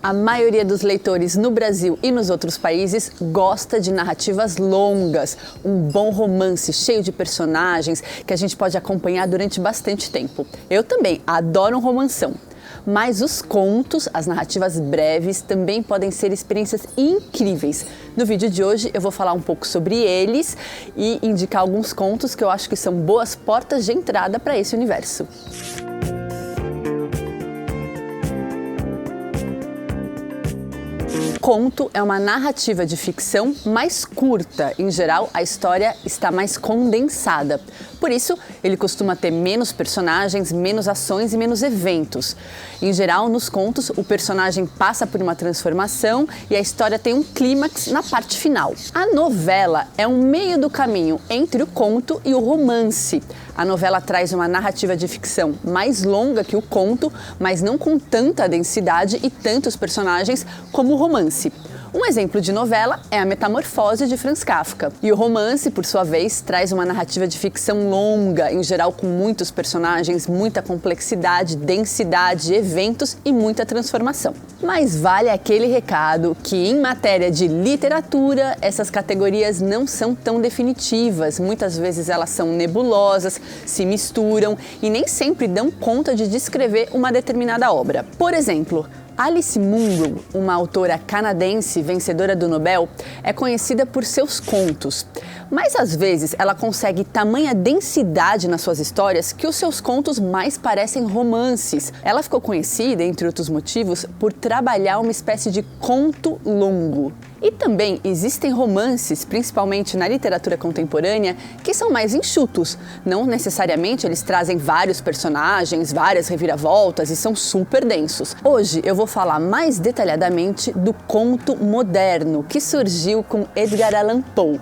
A maioria dos leitores no Brasil e nos outros países gosta de narrativas longas, um bom romance cheio de personagens que a gente pode acompanhar durante bastante tempo. Eu também adoro um romanção. Mas os contos, as narrativas breves, também podem ser experiências incríveis. No vídeo de hoje eu vou falar um pouco sobre eles e indicar alguns contos que eu acho que são boas portas de entrada para esse universo. Conto é uma narrativa de ficção mais curta. Em geral, a história está mais condensada. Por isso, ele costuma ter menos personagens, menos ações e menos eventos. Em geral, nos contos, o personagem passa por uma transformação e a história tem um clímax na parte final. A novela é um meio do caminho entre o conto e o romance. A novela traz uma narrativa de ficção mais longa que o conto, mas não com tanta densidade e tantos personagens como o romance. Um exemplo de novela é A Metamorfose de Franz Kafka. E o romance, por sua vez, traz uma narrativa de ficção longa, em geral com muitos personagens, muita complexidade, densidade, eventos e muita transformação. Mas vale aquele recado que, em matéria de literatura, essas categorias não são tão definitivas. Muitas vezes elas são nebulosas, se misturam e nem sempre dão conta de descrever uma determinada obra. Por exemplo, Alice Munro, uma autora canadense vencedora do Nobel, é conhecida por seus contos. Mas às vezes ela consegue tamanha densidade nas suas histórias que os seus contos mais parecem romances. Ela ficou conhecida, entre outros motivos, por trabalhar uma espécie de conto longo. E também existem romances, principalmente na literatura contemporânea, que são mais enxutos. Não necessariamente eles trazem vários personagens, várias reviravoltas e são super densos. Hoje eu vou falar mais detalhadamente do conto moderno, que surgiu com Edgar Allan Poe.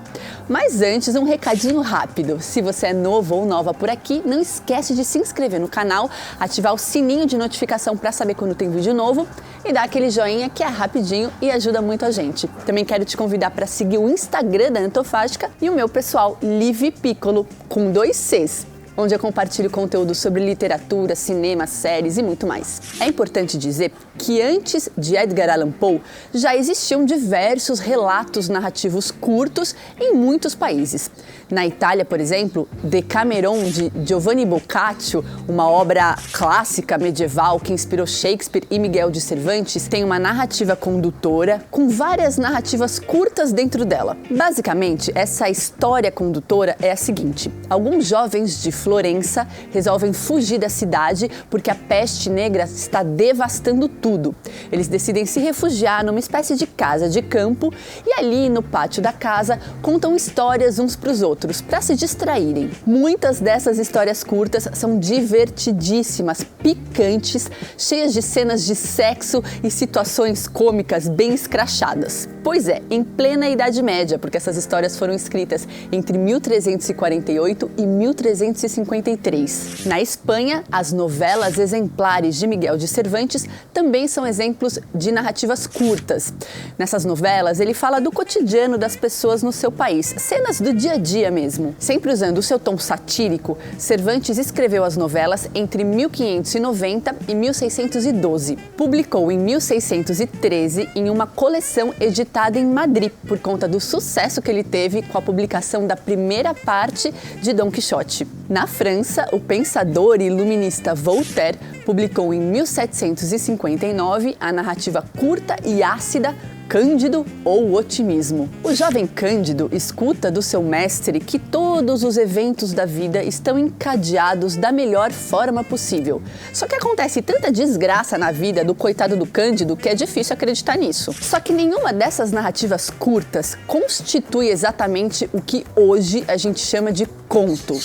Mas antes, um recadinho rápido. Se você é novo ou nova por aqui, não esquece de se inscrever no canal, ativar o sininho de notificação para saber quando tem vídeo novo e dar aquele joinha que é rapidinho e ajuda muito a gente. Também quero te convidar para seguir o Instagram da Antofágica e o meu pessoal, Liv Piccolo, com 2 Cs. Onde eu compartilho conteúdo sobre literatura, cinema, séries e muito mais. É importante dizer que antes de Edgar Allan Poe já existiam diversos relatos narrativos curtos em muitos países. Na Itália, por exemplo, Decameron de Giovanni Boccaccio, uma obra clássica medieval que inspirou Shakespeare e Miguel de Cervantes, tem uma narrativa condutora com várias narrativas curtas dentro dela. Basicamente, essa história condutora é a seguinte: alguns jovens de Florença resolvem fugir da cidade porque a peste negra está devastando tudo. Eles decidem se refugiar numa espécie de casa de campo e ali no pátio da casa contam histórias uns para os outros, para se distraírem. Muitas dessas histórias curtas são divertidíssimas, picantes, cheias de cenas de sexo e situações cômicas bem escrachadas. Pois é, em plena Idade Média, porque essas histórias foram escritas entre 1348 e 1353. Na Espanha, as novelas exemplares de Miguel de Cervantes também são exemplos de narrativas curtas. Nessas novelas, ele fala do cotidiano das pessoas no seu país, cenas do dia a dia mesmo. Sempre usando o seu tom satírico, Cervantes escreveu as novelas entre 1590 e 1612. Publicou em 1613 em uma coleção editada em Madrid, por conta do sucesso que ele teve com a publicação da primeira parte de Dom Quixote. Na França, o pensador e iluminista Voltaire publicou em 1759 a narrativa curta e ácida Cândido ou Otimismo. O jovem Cândido escuta do seu mestre que todos os eventos da vida estão encadeados da melhor forma possível. Só que acontece tanta desgraça na vida do coitado do Cândido que é difícil acreditar nisso. Só que nenhuma dessas narrativas curtas constitui exatamente o que hoje a gente chama de conto.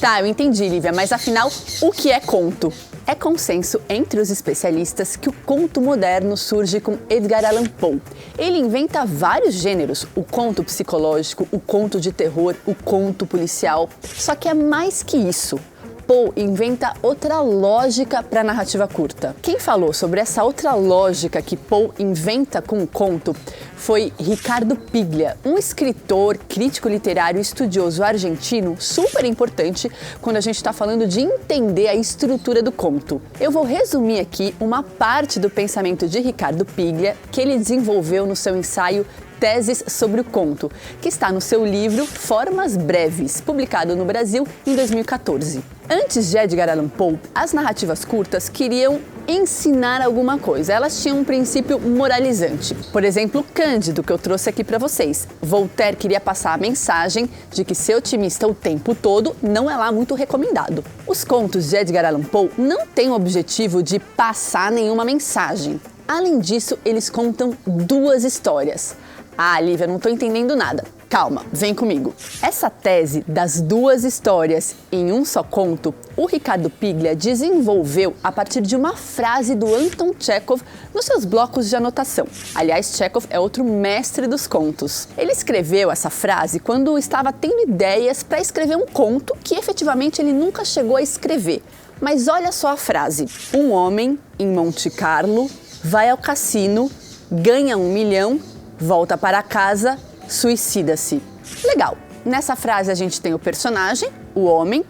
Tá, eu entendi, Lívia, mas afinal, o que é conto? É consenso entre os especialistas que o conto moderno surge com Edgar Allan Poe. Ele inventa vários gêneros: o conto psicológico, o conto de terror, o conto policial. Só que é mais que isso. Poe inventa outra lógica para a narrativa curta. Quem falou sobre essa outra lógica que Poe inventa com o conto foi Ricardo Piglia, um escritor, crítico literário e estudioso argentino super importante quando a gente está falando de entender a estrutura do conto. Eu vou resumir aqui uma parte do pensamento de Ricardo Piglia que ele desenvolveu no seu ensaio Teses sobre o Conto, que está no seu livro Formas Breves, publicado no Brasil em 2014. Antes de Edgar Allan Poe, as narrativas curtas queriam ensinar alguma coisa. Elas tinham um princípio moralizante. Por exemplo, Cândido, que eu trouxe aqui para vocês. Voltaire queria passar a mensagem de que ser otimista o tempo todo não é lá muito recomendado. Os contos de Edgar Allan Poe não têm o objetivo de passar nenhuma mensagem. Além disso, eles contam duas histórias. Ah, Lívia, não estou entendendo nada. Calma, vem comigo. Essa tese das duas histórias em um só conto, o Ricardo Piglia desenvolveu a partir de uma frase do Anton Chekhov nos seus blocos de anotação. Aliás, Chekhov é outro mestre dos contos. Ele escreveu essa frase quando estava tendo ideias para escrever um conto que efetivamente ele nunca chegou a escrever. Mas olha só a frase. Um homem em Monte Carlo vai ao cassino, ganha 1 milhão, volta para casa, suicida-se. Legal. Nessa frase a gente tem o personagem, o homem,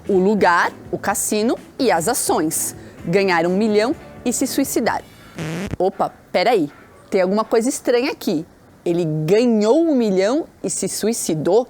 o lugar, o cassino e as ações. Ganhar 1 milhão e se suicidar. Opa, peraí. Tem alguma coisa estranha aqui. Ele ganhou 1 milhão e se suicidou?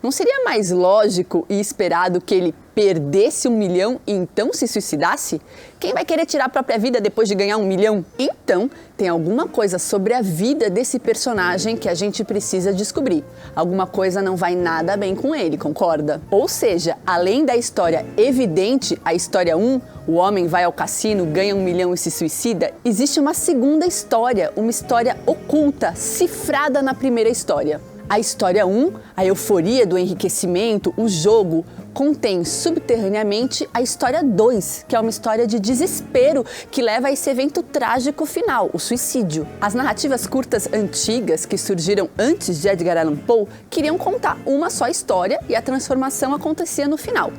Não seria mais lógico e esperado que ele perdesse 1 milhão e então se suicidasse? Quem vai querer tirar a própria vida depois de ganhar 1 milhão? Então, tem alguma coisa sobre a vida desse personagem que a gente precisa descobrir. Alguma coisa não vai nada bem com ele, concorda? Ou seja, além da história evidente, a história 1, o homem vai ao cassino, ganha 1 milhão e se suicida, existe uma segunda história, uma história oculta, cifrada na primeira história. A história 1, a euforia do enriquecimento, o jogo, contém subterraneamente a história 2, que é uma história de desespero que leva a esse evento trágico final, o suicídio. As narrativas curtas antigas que surgiram antes de Edgar Allan Poe queriam contar uma só história e a transformação acontecia no final.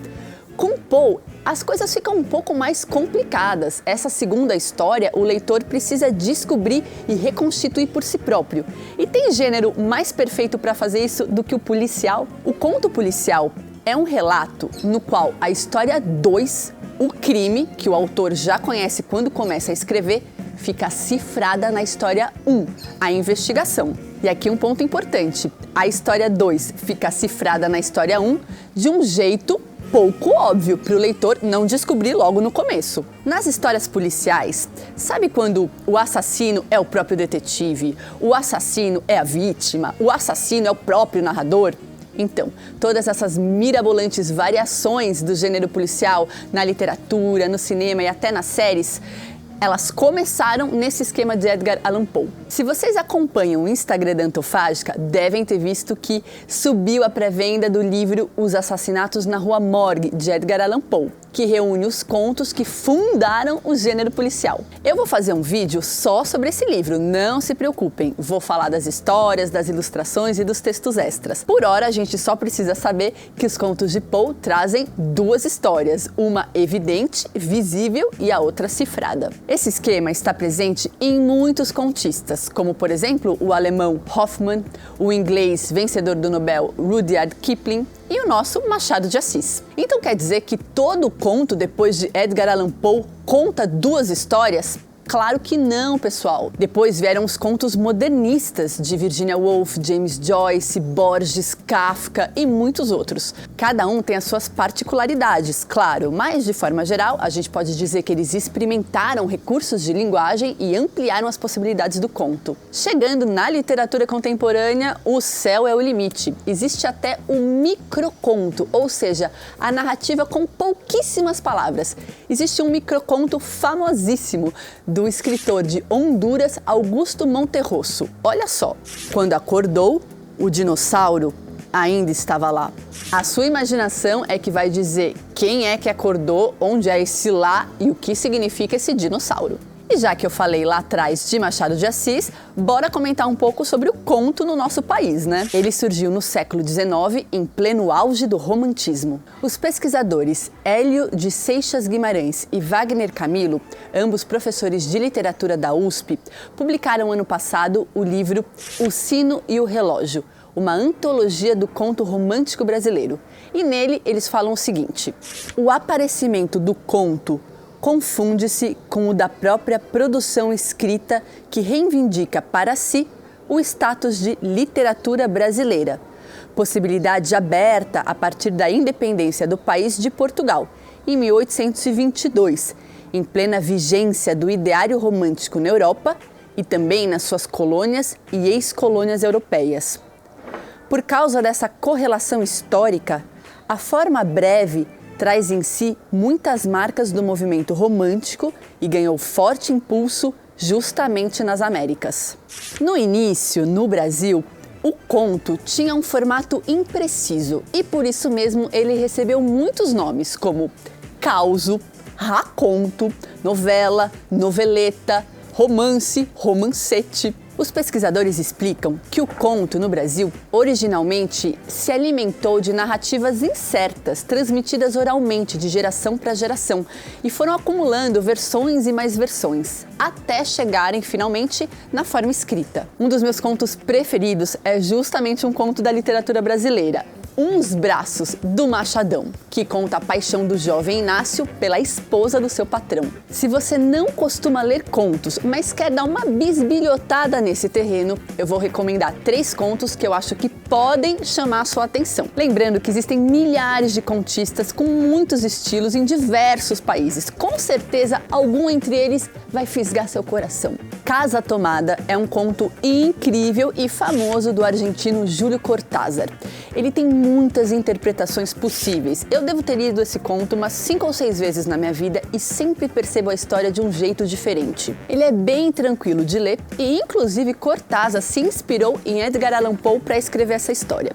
Com Poe, as coisas ficam um pouco mais complicadas. Essa segunda história, o leitor precisa descobrir e reconstituir por si próprio. E tem gênero mais perfeito para fazer isso do que o policial? O conto policial é um relato no qual a história 2, o crime, que o autor já conhece quando começa a escrever, fica cifrada na história 1, a investigação. E aqui um ponto importante, a história 2 fica cifrada na história 1 de um jeito pouco óbvio para o leitor não descobrir logo no começo. Nas histórias policiais, sabe quando o assassino é o próprio detetive, o assassino é a vítima, o assassino é o próprio narrador? Então, todas essas mirabolantes variações do gênero policial na literatura, no cinema e até nas séries, elas começaram nesse esquema de Edgar Allan Poe. Se vocês acompanham o Instagram da Antofágica, devem ter visto que subiu a pré-venda do livro Os Assassinatos na Rua Morgue, de Edgar Allan Poe, que reúne os contos que fundaram o gênero policial. Eu vou fazer um vídeo só sobre esse livro, não se preocupem. Vou falar das histórias, das ilustrações e dos textos extras. Por hora, a gente só precisa saber que os contos de Poe trazem duas histórias, uma evidente, visível e a outra cifrada. Esse esquema está presente em muitos contistas, como por exemplo o alemão Hoffmann, o inglês vencedor do Nobel Rudyard Kipling e o nosso Machado de Assis. Então quer dizer que todo conto depois de Edgar Allan Poe conta duas histórias? Claro que não, pessoal. Depois vieram os contos modernistas de Virginia Woolf, James Joyce, Borges, Kafka e muitos outros. Cada um tem as suas particularidades, claro, mas de forma geral a gente pode dizer que eles experimentaram recursos de linguagem e ampliaram as possibilidades do conto. Chegando na literatura contemporânea, o céu é o limite. Existe até o microconto, ou seja, a narrativa com pouquíssimas palavras. Existe um microconto famosíssimo do escritor de Honduras, Augusto Monterroso. Olha só, quando acordou, o dinossauro ainda estava lá. A sua imaginação é que vai dizer quem é que acordou, onde é esse lá e o que significa esse dinossauro. E já que eu falei lá atrás de Machado de Assis, bora comentar um pouco sobre o conto no nosso país, né? Ele surgiu no século XIX, em pleno auge do romantismo. Os pesquisadores Hélio de Seixas Guimarães e Wagner Camilo, ambos professores de literatura da USP, publicaram ano passado o livro O Sino e o Relógio, uma antologia do conto romântico brasileiro. E nele eles falam o seguinte: o aparecimento do conto confunde-se com o da própria produção escrita que reivindica para si o status de literatura brasileira, possibilidade aberta a partir da independência do país de Portugal, em 1822, em plena vigência do ideário romântico na Europa e também nas suas colônias e ex-colônias europeias. Por causa dessa correlação histórica, a forma breve traz em si muitas marcas do movimento romântico e ganhou forte impulso justamente nas Américas. No início, no Brasil, o conto tinha um formato impreciso e por isso mesmo ele recebeu muitos nomes como causo, raconto, novela, noveleta, romance, romancete. Os pesquisadores explicam que o conto no Brasil originalmente se alimentou de narrativas incertas, transmitidas oralmente de geração para geração e foram acumulando versões e mais versões, até chegarem finalmente na forma escrita. Um dos meus contos preferidos é justamente um conto da literatura brasileira, Uns Braços, do Machadão, que conta a paixão do jovem Inácio pela esposa do seu patrão. Se você não costuma ler contos, mas quer dar uma bisbilhotada nesse terreno, eu vou recomendar 3 contos que eu acho que podem chamar a sua atenção. Lembrando que existem milhares de contistas com muitos estilos em diversos países. Com certeza, algum entre eles vai fisgar seu coração. Casa Tomada é um conto incrível e famoso do argentino Júlio Cortázar. Ele tem muitas interpretações possíveis. Eu devo ter lido esse conto umas 5 ou 6 vezes na minha vida e sempre percebo a história de um jeito diferente. Ele é bem tranquilo de ler e, inclusive, Cortázar se inspirou em Edgar Allan Poe para escrever essa história.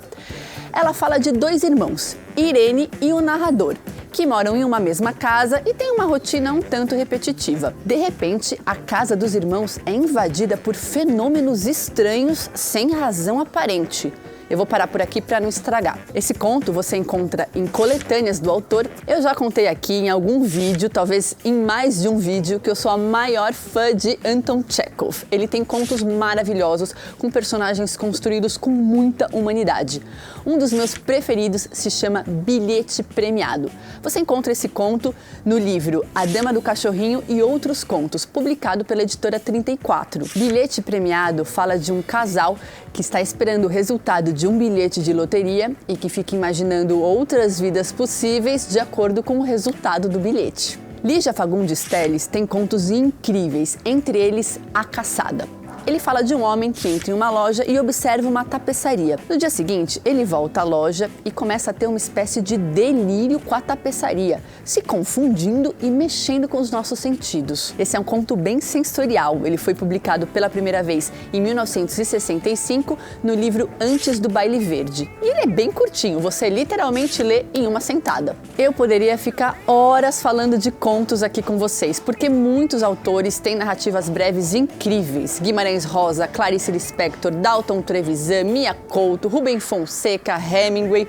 Ela fala de 2 irmãos, Irene e o narrador, que moram em uma mesma casa e têm uma rotina um tanto repetitiva. De repente, a casa dos irmãos é invadida por fenômenos estranhos sem razão aparente. Eu vou parar por aqui para não estragar. Esse conto você encontra em coletâneas do autor. Eu já contei aqui em algum vídeo, talvez em mais de um vídeo, que eu sou a maior fã de Anton Chekhov. Ele tem contos maravilhosos, com personagens construídos com muita humanidade. Um dos meus preferidos se chama Bilhete Premiado. Você encontra esse conto no livro A Dama do Cachorrinho e Outros Contos, publicado pela editora 34. Bilhete Premiado fala de um casal que está esperando o resultado de um bilhete de loteria e que fica imaginando outras vidas possíveis de acordo com o resultado do bilhete. Lígia Fagundes Telles tem contos incríveis, entre eles A Caçada. Ele fala de um homem que entra em uma loja e observa uma tapeçaria. No dia seguinte, ele volta à loja e começa a ter uma espécie de delírio com a tapeçaria, se confundindo e mexendo com os nossos sentidos. Esse é um conto bem sensorial. Ele foi publicado pela primeira vez em 1965 no livro Antes do Baile Verde. E ele é bem curtinho, você literalmente lê em uma sentada. Eu poderia ficar horas falando de contos aqui com vocês, porque muitos autores têm narrativas breves incríveis. Guimarães Rosa, Clarice Lispector, Dalton Trevisan, Mia Couto, Rubem Fonseca, Hemingway,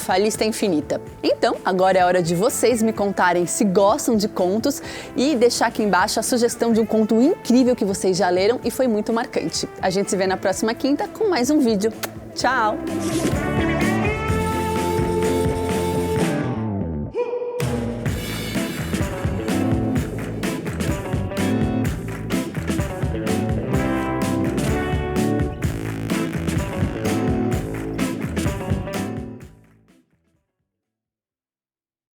a lista é infinita. Então, agora é hora de vocês me contarem se gostam de contos e deixar aqui embaixo a sugestão de um conto incrível que vocês já leram e foi muito marcante. A gente se vê na próxima quinta com mais um vídeo. Tchau!